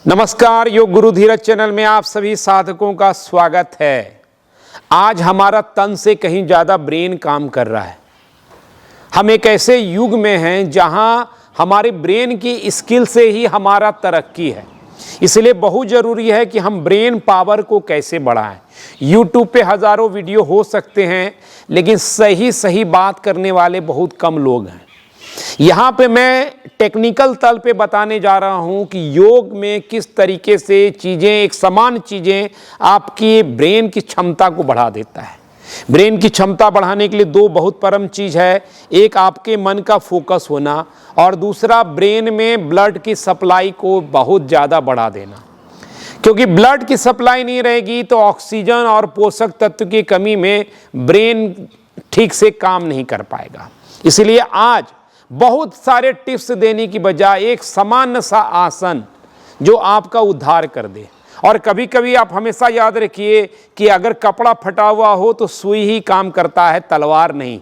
नमस्कार, योग गुरु धीरज चैनल में आप सभी साधकों का स्वागत है। आज हमारा तन से कहीं ज़्यादा ब्रेन काम कर रहा है। हम एक ऐसे युग में हैं जहां हमारे ब्रेन की स्किल से ही हमारा तरक्की है। इसलिए बहुत ज़रूरी है कि हम ब्रेन पावर को कैसे बढ़ाएं। यूट्यूब पे हज़ारों वीडियो हो सकते हैं, लेकिन सही बात करने वाले बहुत कम लोग हैं। यहाँ पे मैं टेक्निकल तल पे बताने जा रहा हूँ कि योग में किस तरीके से चीज़ें, एक समान चीज़ें आपकी ब्रेन की क्षमता को बढ़ा देता है। ब्रेन की क्षमता बढ़ाने के लिए दो बहुत परम चीज़ है। एक आपके मन का फोकस होना और दूसरा ब्रेन में ब्लड की सप्लाई को बहुत ज़्यादा बढ़ा देना। क्योंकि ब्लड की सप्लाई नहीं रहेगी तो ऑक्सीजन और पोषक तत्व की कमी में ब्रेन ठीक से काम नहीं कर पाएगा। इसलिए आज बहुत सारे टिप्स देने की बजाय एक सामान्य सा आसन जो आपका उद्धार कर दे। और कभी कभी आप हमेशा याद रखिए कि अगर कपड़ा फटा हुआ हो तो सुई ही काम करता है, तलवार नहीं।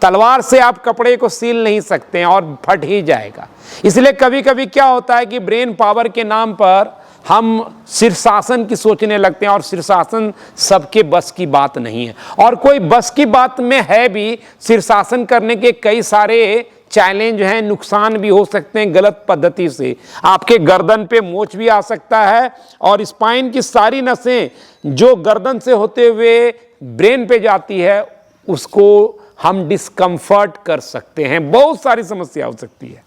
तलवार से आप कपड़े को सील नहीं सकते हैं और फट ही जाएगा। इसलिए कभी कभी क्या होता है कि ब्रेन पावर के नाम पर हम शीर्षासन की सोचने लगते हैं, और शीर्षासन सबके बस की बात नहीं है। और कोई बस की बात में है भी, शीर्षासन करने के कई सारे चैलेंज हैं, नुकसान भी हो सकते हैं। गलत पद्धति से आपके गर्दन पे मोच भी आ सकता है, और स्पाइन की सारी नसें जो गर्दन से होते हुए ब्रेन पे जाती है उसको हम डिस्कम्फर्ट कर सकते हैं। बहुत सारी समस्या हो सकती है।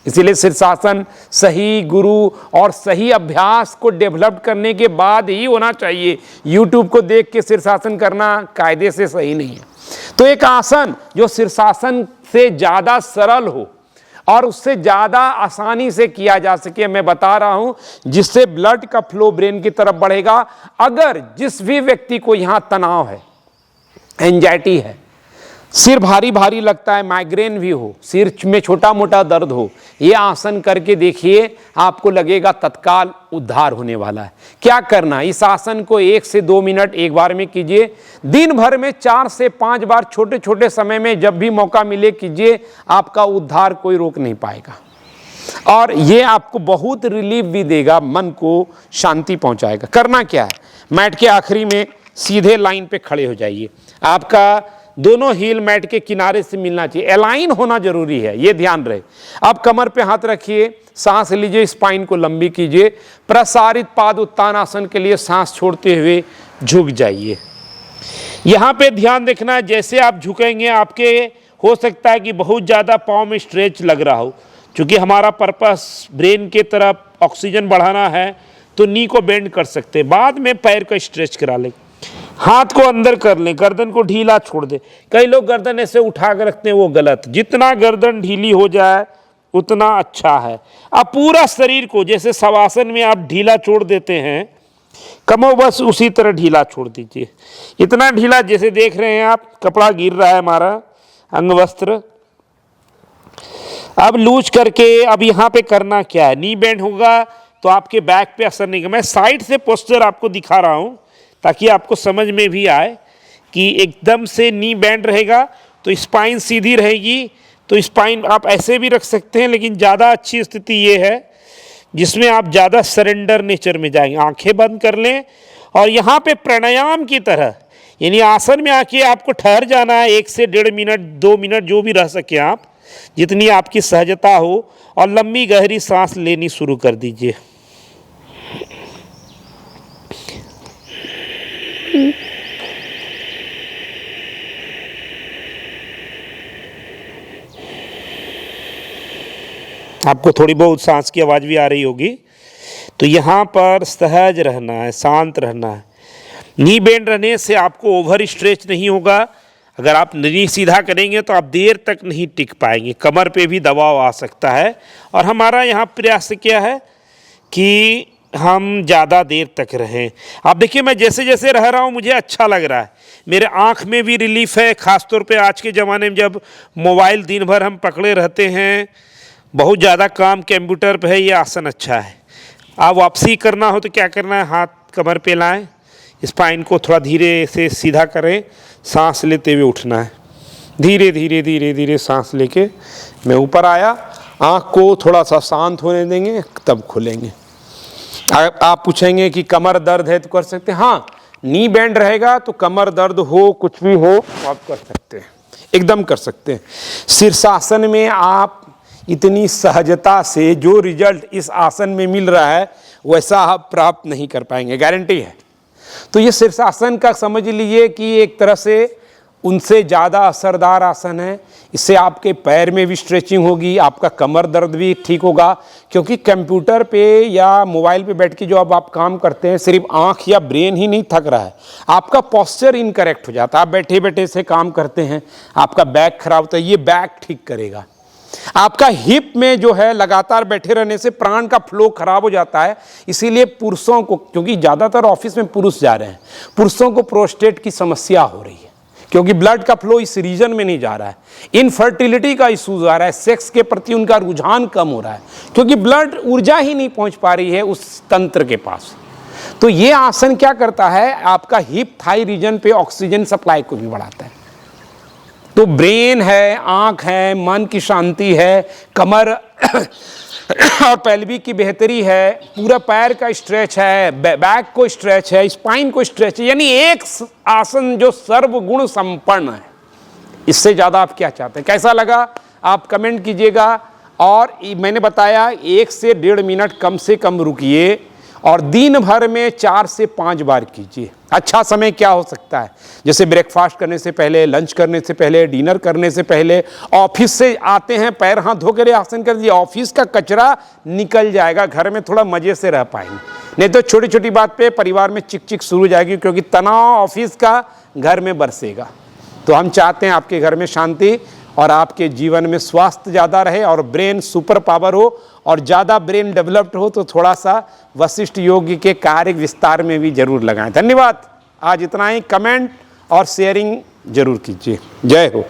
इसीलिए शीर्षासन सही गुरु और सही अभ्यास को डेवलप करने के बाद ही होना चाहिए। यूट्यूब को देख के शीर्षासन करना कायदे से सही नहीं है। तो एक आसन जो शीर्षासन से ज़्यादा सरल हो और उससे ज़्यादा आसानी से किया जा सके, मैं बता रहा हूं, जिससे ब्लड का फ्लो ब्रेन की तरफ बढ़ेगा। अगर जिस भी व्यक्ति को यहां तनाव है, एंजाइटी है, सिर भारी भारी लगता है, माइग्रेन भी हो, सिर में छोटा मोटा दर्द हो, ये आसन करके देखिए, आपको लगेगा तत्काल उद्धार होने वाला है। क्या करना, इस आसन को 1 से 2 मिनट एक बार में कीजिए। दिन भर में 4 से 5 बार छोटे छोटे समय में जब भी मौका मिले कीजिए। आपका उद्धार कोई रोक नहीं पाएगा, और ये आपको बहुत रिलीफ भी देगा, मन को शांति पहुंचाएगा। करना क्या है, मैट के आखिरी में सीधे लाइन पे खड़े हो जाइए। आपका दोनों हील मैट के किनारे से मिलना चाहिए, अलाइन होना जरूरी है, ये ध्यान रहे। अब कमर पे हाथ रखिए, सांस लीजिए, स्पाइन को लंबी कीजिए। प्रसारित पाद उत्तान आसन के लिए सांस छोड़ते हुए झुक जाइए। यहाँ पे ध्यान देखना, जैसे आप झुकेंगे आपके हो सकता है कि बहुत ज़्यादा पाँव में स्ट्रेच लग रहा हो। चूँकि हमारा पर्पस ब्रेन के तरफ ऑक्सीजन बढ़ाना है तो नी को बेंड कर सकते हैं, बाद में पैर का स्ट्रेच करा लें। हाथ को अंदर कर लें, गर्दन को ढीला छोड़ दें। कई लोग गर्दन ऐसे उठा कर रखते हैं, वो गलत। जितना गर्दन ढीली हो जाए उतना अच्छा है। अब पूरा शरीर को जैसे शवासन में आप ढीला छोड़ देते हैं, कमो बस उसी तरह ढीला छोड़ दीजिए। इतना ढीला जैसे देख रहे हैं आप, कपड़ा गिर रहा है हमारा अंग वस्त्र। अब लूज करके, अब यहाँ पे करना क्या है, नी बेंड होगा तो आपके बैक पे असर नहीं। मैं साइड से पोस्चर आपको दिखा रहा हूँ ताकि आपको समझ में भी आए कि एकदम से नी बैंड रहेगा तो स्पाइन सीधी रहेगी। तो स्पाइन आप ऐसे भी रख सकते हैं, लेकिन ज़्यादा अच्छी स्थिति ये है जिसमें आप ज़्यादा सरेंडर नेचर में जाएंगे। आंखें बंद कर लें और यहाँ पे प्राणायाम की तरह, यानी आसन में आके आपको ठहर जाना है 1 से 1.5 मिनट, 2 मिनट, जो भी रह सके आप, जितनी आपकी सहजता हो, और लंबी गहरी सांस लेनी शुरू कर दीजिए। आपको थोड़ी बहुत सांस की आवाज़ भी आ रही होगी। तो यहाँ पर सहज रहना है, शांत रहना है। नी बेंड रहने से आपको ओवर स्ट्रेच नहीं होगा। अगर आप नी सीधा करेंगे तो आप देर तक नहीं टिक पाएंगे, कमर पे भी दबाव आ सकता है। और हमारा यहाँ प्रयास क्या है कि हम ज़्यादा देर तक रहें। आप देखिए, मैं जैसे जैसे रह रहा हूँ मुझे अच्छा लग रहा है, मेरे आँख में भी रिलीफ है। ख़ासतौर पे आज के ज़माने में जब मोबाइल दिन भर हम पकड़े रहते हैं, बहुत ज़्यादा काम कंप्यूटर पे है, ये आसन अच्छा है। आप वापसी करना हो तो क्या करना है, हाथ कमर पे लाएं, स्पाइन को थोड़ा धीरे से सीधा करें, सांस लेते हुए उठना है। धीरे धीरे धीरे धीरे सांस लेके मैं ऊपर आया, आँख को थोड़ा सा शांत होने देंगे, तब खोलेंगे। आप पूछेंगे कि कमर दर्द है तो कर सकते हैं। हाँ, नी बैंड रहेगा तो कमर दर्द हो कुछ भी हो तो आप कर सकते हैं, एकदम कर सकते हैं। शीर्षासन में आप इतनी सहजता से जो रिजल्ट इस आसन में मिल रहा है वैसा आप प्राप्त नहीं कर पाएंगे, गारंटी है। तो ये शीर्षासन का समझ लीजिए कि एक तरह से उनसे ज़्यादा असरदार आसन है। इससे आपके पैर में भी स्ट्रेचिंग होगी, आपका कमर दर्द भी ठीक होगा, क्योंकि कंप्यूटर पे या मोबाइल पे बैठ के जो अब आप काम करते हैं, सिर्फ आँख या ब्रेन ही नहीं थक रहा है, आपका पोस्चर इनकरेक्ट हो जाता है। आप बैठे बैठे से काम करते हैं, आपका बैक खराब होता है, ये बैक ठीक करेगा। आपका हिप में जो है लगातार बैठे रहने से प्राण का फ्लो खराब हो जाता है। इसीलिए पुरुषों को, क्योंकि ज़्यादातर ऑफिस में पुरुष जा रहे हैं, पुरुषों को प्रोस्टेट की समस्या हो रही है, क्योंकि ब्लड का फ्लो इस रीजन में नहीं जा रहा है। इनफर्टिलिटी का इशूज आ रहा है, सेक्स के प्रति उनका रुझान कम हो रहा है, क्योंकि ब्लड ऊर्जा ही नहीं पहुंच पा रही है उस तंत्र के पास। तो ये आसन क्या करता है, आपका हिप थाई रीजन पे ऑक्सीजन सप्लाई को भी बढ़ाता है। तो ब्रेन है, आंख है, मन की शांति है, कमर और पेल्विक की बेहतरी है, पूरा पैर का स्ट्रेच है, बैक को स्ट्रेच है, स्पाइन को स्ट्रेच है, यानी एक आसन जो सर्वगुण संपन्न है। इससे ज़्यादा आप क्या चाहते हैं? कैसा लगा आप कमेंट कीजिएगा। और मैंने बताया 1 से 1.5 मिनट कम से कम रुकिए और दिन भर में 4 से 5 बार कीजिए। अच्छा समय क्या हो सकता है? जैसे ब्रेकफास्ट करने से पहले, लंच करने से पहले, डिनर करने से पहले, ऑफिस से आते हैं पैर हाथ धो कर आसन कर दिए, ऑफिस का कचरा निकल जाएगा, घर में थोड़ा मजे से रह पाएंगे। नहीं तो छोटी छोटी बात पे परिवार में चिक चिक शुरू हो जाएगी, क्योंकि तनाव ऑफिस का घर में बरसेगा। तो हम चाहते हैं आपके घर में शांति और आपके जीवन में स्वास्थ्य ज़्यादा रहे और ब्रेन सुपर पावर हो, और ज़्यादा ब्रेन डेवलप्ड हो तो थोड़ा सा वशिष्ठ योग के कार्य विस्तार में भी जरूर लगाएं। धन्यवाद। आज इतना ही। कमेंट और शेयरिंग जरूर कीजिए। जय हो।